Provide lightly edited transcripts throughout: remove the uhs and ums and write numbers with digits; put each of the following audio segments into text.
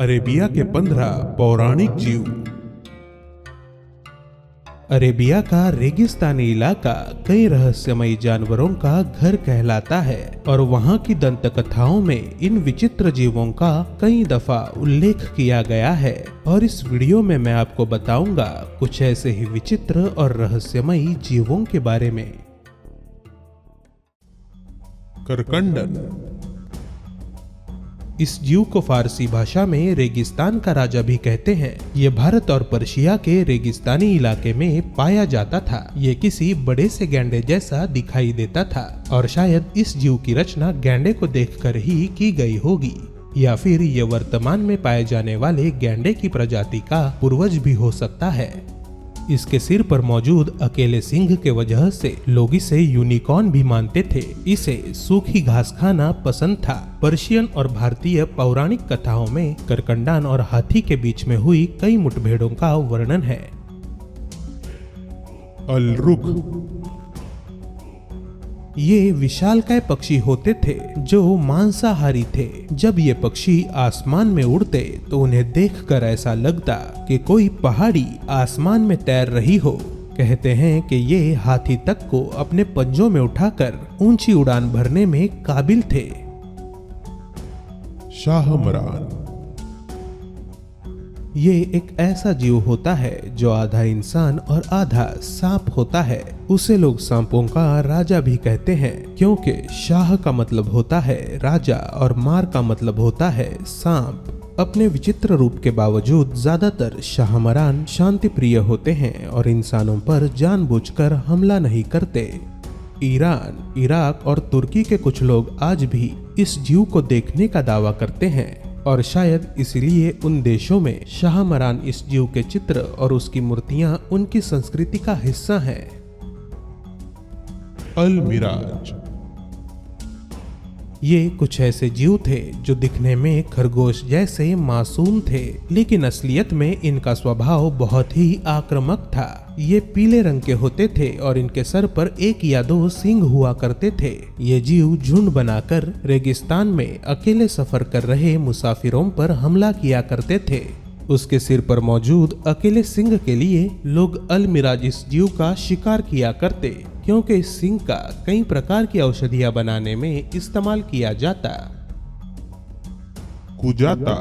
Arabia के 15 पौराणिक जीव। अरेबिया का रेगिस्तानी इलाका कई रहस्यमयी जानवरों का घर कहलाता है और वहाँ की दंत कथाओं में इन विचित्र जीवों का कई दफा उल्लेख किया गया है। और इस वीडियो में मैं आपको बताऊंगा कुछ ऐसे ही विचित्र और रहस्यमयी जीवों के बारे में। करकंडन। इस जीव को फारसी भाषा में रेगिस्तान का राजा भी कहते हैं। ये भारत और पर्शिया के रेगिस्तानी इलाके में पाया जाता था। ये किसी बड़े से गैंडे जैसा दिखाई देता था और शायद इस जीव की रचना गैंडे को देखकर ही की गई होगी, या फिर ये वर्तमान में पाए जाने वाले गैंडे की प्रजाति का पूर्वज भी हो सकता है। इसके सिर पर मौजूद अकेले सींग के वजह से लोग इसे यूनिकॉर्न भी मानते थे। इसे सूखी घास खाना पसंद था। पर्शियन और भारतीय पौराणिक कथाओं में करकंडान और हाथी के बीच में हुई कई मुठभेड़ों का वर्णन है। अलरुख। ये विशालकाय पक्षी होते थे जो मांसाहारी थे। जब ये पक्षी आसमान में उड़ते तो उन्हें देखकर ऐसा लगता कि कोई पहाड़ी आसमान में तैर रही हो। कहते हैं कि ये हाथी तक को अपने पंजों में उठाकर ऊंची उड़ान भरने में काबिल थे। शाहमरान। ये एक ऐसा जीव होता है जो आधा इंसान और आधा सांप होता है। उसे लोग सांपों का राजा भी कहते हैं क्योंकि शाह का मतलब होता है राजा और मार का मतलब होता है सांप। अपने विचित्र रूप के बावजूद ज्यादातर शाहमरान शांति प्रिय होते हैं और इंसानों पर जानबूझकर हमला नहीं करते। ईरान, इराक और तुर्की के कुछ लोग आज भी इस जीव को देखने का दावा करते हैं और शायद इसलिए उन देशों में शाहमरान इस जीव के चित्र और उसकी मूर्तियां उनकी संस्कृति का हिस्सा हैं। अल-मिराज। ये कुछ ऐसे जीव थे जो दिखने में खरगोश जैसे मासूम थे, लेकिन असलियत में इनका स्वभाव बहुत ही आक्रामक था। ये पीले रंग के होते थे और इनके सर पर एक या दो सींग हुआ करते थे। ये जीव झुंड बनाकर रेगिस्तान में अकेले सफर कर रहे मुसाफिरों पर हमला किया करते थे। उसके सिर पर मौजूद अकेले सींग के लिए लोग अल-मिराज इस जीव का शिकार किया करते क्योंकि इस सींग का कई प्रकार की औषधियां बनाने में इस्तेमाल किया जाता। कुजाता।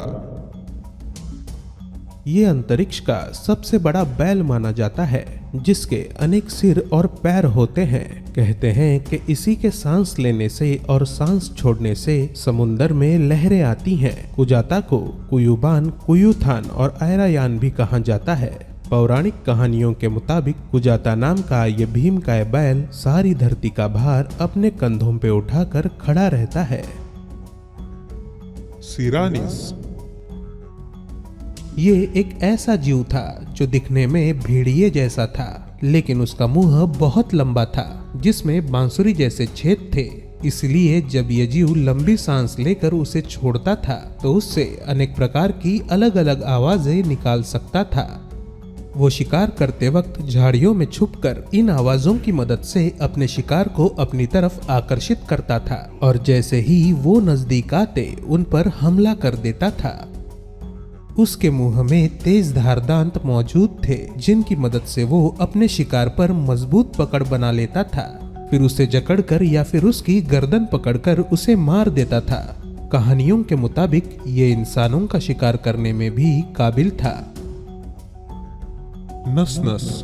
ये अंतरिक्ष का सबसे बड़ा बैल माना जाता है जिसके अनेक सिर और पैर होते हैं। कहते हैं कि इसी के सांस लेने से और सांस छोड़ने से समुंदर में लहरें आती हैं। कुजाता को कुयुबान, कुयुथान और आयरायान भी कहा जाता है। पौराणिक कहानियों के मुताबिक कुजाता नाम का ये भीमकाय बैल सारी धरती का भार अपने कंधों पे उठाकर खड़ा रहता है। सिरानिस। ये एक ऐसा जीव था जो दिखने में भेड़िए जैसा था, लेकिन उसका मुंह बहुत लंबा था जिसमें बांसुरी जैसे छेद थे। इसलिए जब ये जीव लंबी सांस लेकर उसे छोड़ता था तो उससे अनेक प्रकार की अलग अलग आवाजें निकाल सकता था। वो शिकार करते वक्त झाड़ियों में छुपकर इन आवाजों की मदद से अपने शिकार को अपनी तरफ आकर्षित करता था और जैसे ही वो नजदीक आते उन पर हमला कर देता था। उसके मुंह में तेज धार दांत मौजूद थे जिनकी मदद से वो अपने शिकार पर मजबूत पकड़ बना लेता था। फिर उसे जकड़कर या फिर उसकी गर्दन पकड़कर उसे मार देता था। कहानियों के मुताबिक ये इंसानों का शिकार करने में भी काबिल था। नसनस।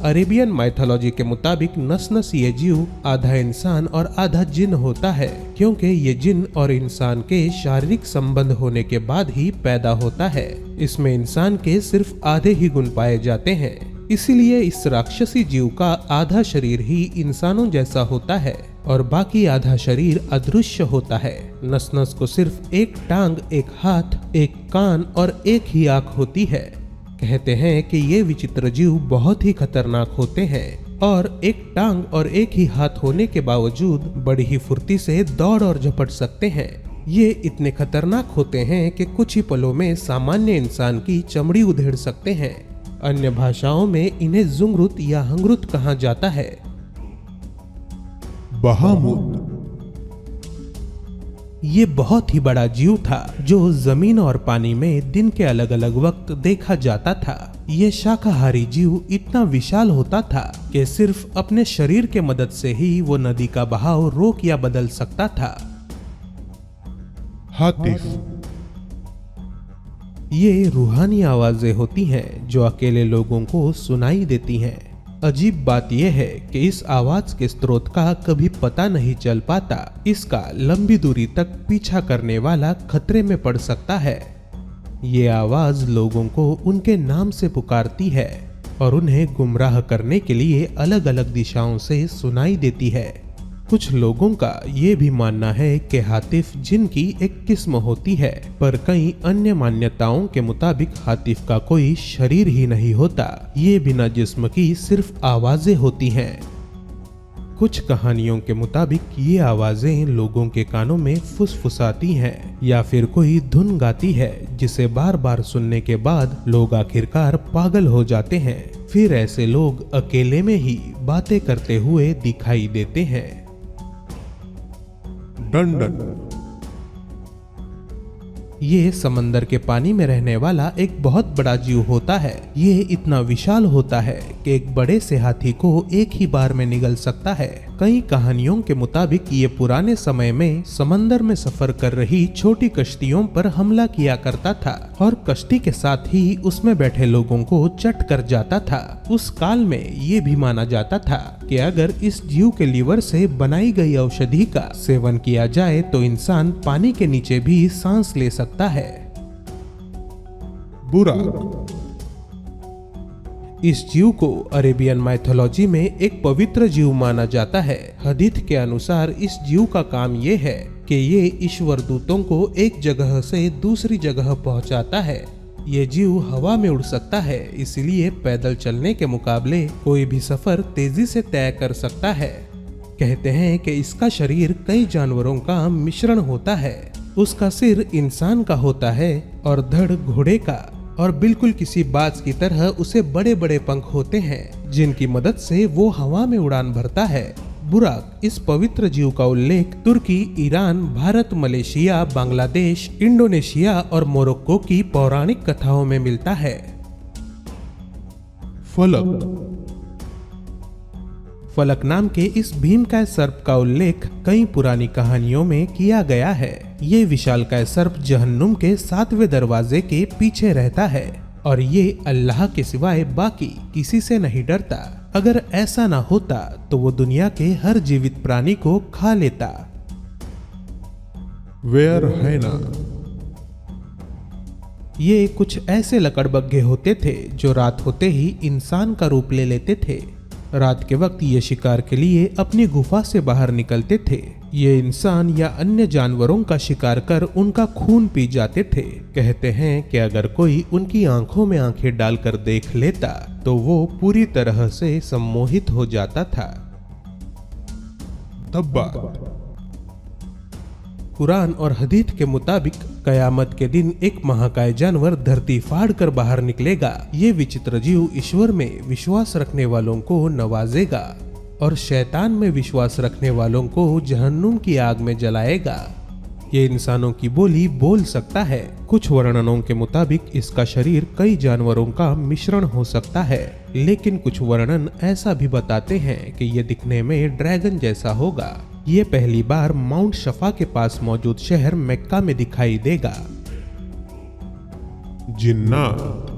अरेबियन माइथोलॉजी के मुताबिक नसनस ये जीव आधा इंसान और आधा जिन होता है क्योंकि ये जिन और इंसान के शारीरिक संबंध होने के बाद ही पैदा होता है। इसमें इंसान के सिर्फ आधे ही गुण पाए जाते हैं। इसीलिए इस राक्षसी जीव का आधा शरीर ही इंसानों जैसा होता है और बाकी आधा शरीर अदृश्य होता है। नसनस को सिर्फ एक टांग, एक हाथ, एक कान और एक ही आंख होती है। कहते हैं कि ये विचित्र जीव बहुत ही खतरनाक होते हैं और एक टांग और एक ही हाथ होने के बावजूद बड़ी ही फुर्ती से दौड़ और झपट सकते हैं। ये इतने खतरनाक होते हैं कि कुछ ही पलों में सामान्य इंसान की चमड़ी उधेड़ सकते हैं। अन्य भाषाओं में इन्हें जुंगरुत या हंगरुत कहा जाता है। बहामुत। ये बहुत ही बड़ा जीव था जो जमीन और पानी में दिन के अलग अलग वक्त देखा जाता था। ये शाकाहारी जीव इतना विशाल होता था कि सिर्फ अपने शरीर के मदद से ही वो नदी का बहाव रोक या बदल सकता था। हातिफ। ये रूहानी आवाजें होती हैं जो अकेले लोगों को सुनाई देती हैं। अजीब बात यह है कि इस आवाज के स्रोत का कभी पता नहीं चल पाता। इसका लंबी दूरी तक पीछा करने वाला खतरे में पड़ सकता है। ये आवाज लोगों को उनके नाम से पुकारती है और उन्हें गुमराह करने के लिए अलग अलग दिशाओं से सुनाई देती है। कुछ लोगों का ये भी मानना है कि हातिफ जिन की एक किस्म होती है, पर कई अन्य मान्यताओं के मुताबिक हातिफ का कोई शरीर ही नहीं होता। ये बिना जिस्म की सिर्फ आवाजें होती हैं। कुछ कहानियों के मुताबिक ये आवाजें लोगों के कानों में फुसफुसाती हैं या फिर कोई धुन गाती है जिसे बार बार सुनने के बाद लोग आखिरकार पागल हो जाते हैं। फिर ऐसे लोग अकेले में ही बातें करते हुए दिखाई देते हैं। डंडन। ये समंदर के पानी में रहने वाला एक बहुत बड़ा जीव होता है। ये इतना विशाल होता है कि एक बड़े से हाथी को एक ही बार में निगल सकता है। कई कहानियों के मुताबिक ये पुराने समय में समंदर में सफर कर रही छोटी कश्तियों पर हमला किया करता था और कश्ती के साथ ही उसमें बैठे लोगों को चट कर जाता था। उस काल में ये भी माना जाता था कि अगर इस जीव के लीवर से बनाई गई औषधि का सेवन किया जाए तो इंसान पानी के नीचे भी सांस ले सकता है। बुराक। इस जीव को अरेबियन माइथोलॉजी में एक पवित्र जीव माना जाता है। हदीथ के अनुसार इस जीव का काम ये है कि ये ईश्वर दूतों को एक जगह से दूसरी जगह पहुंचाता है। ये जीव हवा में उड़ सकता है, इसलिए पैदल चलने के मुकाबले कोई भी सफर तेजी से तय कर सकता है। कहते हैं कि इसका शरीर कई जानवरों का मिश्रण होता है। उसका सिर इंसान का होता है और धड़ घोड़े का, और बिल्कुल किसी बाज की तरह उसे बड़े बड़े पंख होते हैं जिनकी मदद से वो हवा में उड़ान भरता है। बुराक इस पवित्र जीव का उल्लेख तुर्की, Iran, Bharat, Malaysia, Bangladesh, Indonesia और मोरक्को की पौराणिक कथाओं में मिलता है। फलक। फलक नाम के इस भीमकाय सर्प का उल्लेख कई पुरानी कहानियों में किया गया है। ये विशालकाय सर्प जहन्नुम के 7वें दरवाजे के पीछे रहता है और ये अल्लाह के सिवाय बाकी किसी से नहीं डरता। अगर ऐसा ना होता तो वो दुनिया के हर जीवित प्राणी को खा लेता। वेयरहाइना। ये कुछ ऐसे लकड़बग्घे होते थे जो रात होते ही इंसान का रूप ले लेते थे। रात के वक्त ये शिकार के लिए अपनी गुफा से बाहर निकलते थे। ये इंसान या अन्य जानवरों का शिकार कर उनका खून पी जाते थे। कहते हैं कि अगर कोई उनकी आंखों में आंखें डालकर देख लेता तो वो पूरी तरह से सम्मोहित हो जाता था। तब्बा। कुरान और हदीथ के मुताबिक कयामत के दिन एक महाकाय जानवर धरती फाड़ कर बाहर निकलेगा। ये विचित्र जीव ईश्वर में विश्वास रखने वालों को नवाजेगा और शैतान में विश्वास रखने वालों को जहन्नुम की आग में जलाएगा। ये इंसानों की बोली बोल सकता है। कुछ वर्णनों के मुताबिक इसका शरीर कई जानवरों का मिश्रण हो सकता है, लेकिन कुछ वर्णन ऐसा भी बताते हैं कि ये दिखने में ड्रैगन जैसा होगा। ये पहली बार माउंट शफा के पास मौजूद शहर मक्का में दिखाई देगा। जिन्नात।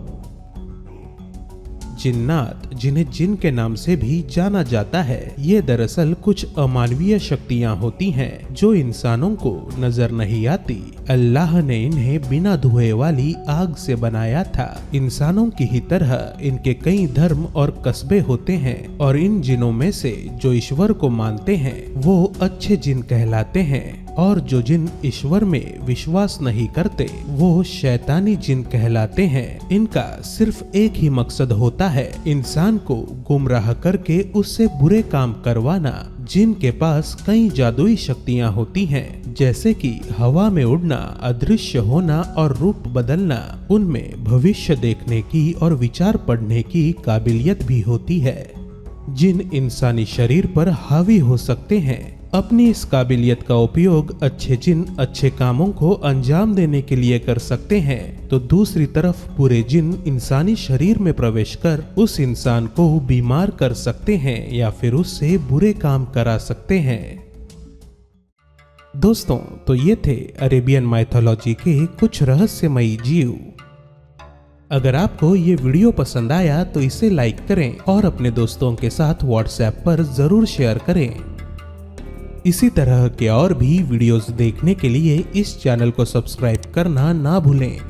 जिन्नात, जिन्हें जिन के नाम से भी जाना जाता है, ये दरअसल कुछ अमानवीय शक्तियां होती हैं जो इंसानों को नजर नहीं आती। अल्लाह ने इन्हें बिना धुएं वाली आग से बनाया था। इंसानों की ही तरह इनके कई धर्म और कस्बे होते हैं और इन जिनों में से जो ईश्वर को मानते हैं वो अच्छे जिन कहलाते हैं, और जो जिन ईश्वर में विश्वास नहीं करते वो शैतानी जिन कहलाते हैं। इनका सिर्फ एक ही मकसद होता है, इंसान को गुमराह करके उससे बुरे काम करवाना। जिन के पास कई जादुई शक्तियां होती हैं, जैसे कि हवा में उड़ना, अदृश्य होना और रूप बदलना। उनमें भविष्य देखने की और विचार पढ़ने की काबिलियत भी होती है। जिन इंसानी शरीर पर हावी हो सकते हैं अपनी इस काबिलियत का उपयोग अच्छे जिन अच्छे कामों को अंजाम देने के लिए कर सकते हैं, तो दूसरी तरफ बुरे जिन इंसानी शरीर में प्रवेश कर उस इंसान को बीमार कर सकते हैं या फिर उससे बुरे काम करा सकते हैं। दोस्तों, तो ये थे अरेबियन माइथोलॉजी के कुछ रहस्यमयी जीव। अगर आपको ये वीडियो पसंद आया तो इसे लाइक करें और अपने दोस्तों के साथ व्हाट्सएप पर जरूर शेयर करें। इसी तरह के और भी वीडियोस देखने के लिए इस चैनल को सब्सक्राइब करना ना भूलें